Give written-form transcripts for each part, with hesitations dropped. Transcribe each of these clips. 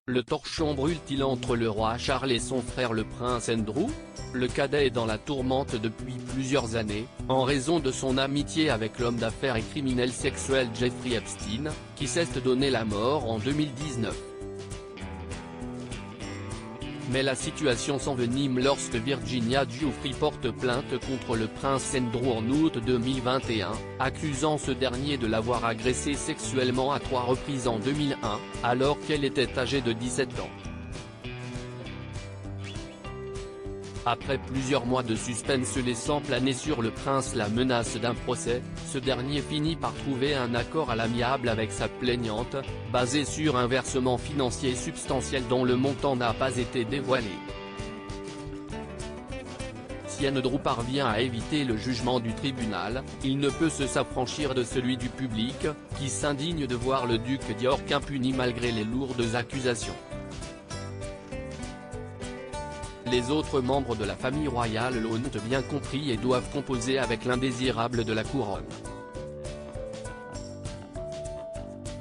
Le torchon brûle-t-il entre le roi Charles et son frère le prince Andrew? Le cadet est dans la tourmente depuis plusieurs années, en raison de son amitié avec l'homme d'affaires et criminel sexuel Jeffrey Epstein, qui s'est donné la mort en 2019. Mais la situation s'envenime lorsque Virginia Giuffre porte plainte contre le prince Andrew en août 2021, accusant ce dernier de l'avoir agressée sexuellement à 3 reprises en 2001, alors qu'elle était âgée de 17 ans. Après plusieurs mois de suspense laissant planer sur le prince la menace d'un procès, ce dernier finit par trouver un accord à l'amiable avec sa plaignante, basé sur un versement financier substantiel dont le montant n'a pas été dévoilé. Si Andrew parvient à éviter le jugement du tribunal, il ne peut se s'affranchir de celui du public, qui s'indigne de voir le duc d'York impuni malgré les lourdes accusations. Les autres membres de la famille royale l'ont bien compris et doivent composer avec l'indésirable de la couronne.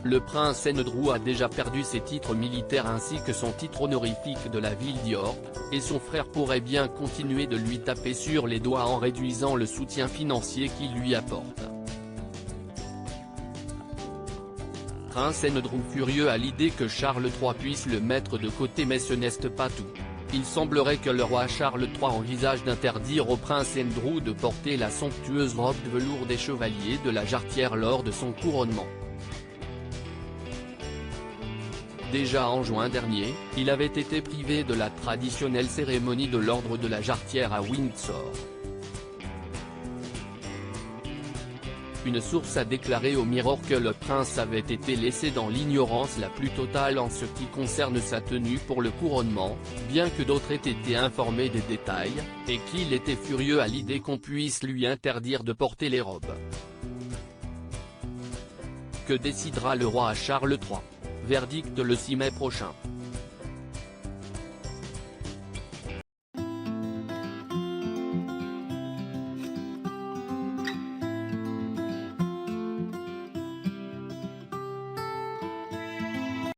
Le prince Andrew a déjà perdu ses titres militaires ainsi que son titre honorifique de la ville d'York, et son frère pourrait bien continuer de lui taper sur les doigts en réduisant le soutien financier qu'il lui apporte. Prince Andrew furieux à l'idée que Charles III puisse le mettre de côté, mais ce n'est pas tout. Il semblerait que le roi Charles III envisage d'interdire au prince Andrew de porter la somptueuse robe de velours des chevaliers de la Jarretière lors de son couronnement. Déjà en juin dernier, il avait été privé de la traditionnelle cérémonie de l'ordre de la Jarretière à Windsor. Une source a déclaré au Mirror que le prince avait été laissé dans l'ignorance la plus totale en ce qui concerne sa tenue pour le couronnement, bien que d'autres aient été informés des détails, et qu'il était furieux à l'idée qu'on puisse lui interdire de porter les robes. Que décidera le roi Charles III? Verdict le 6 mai prochain.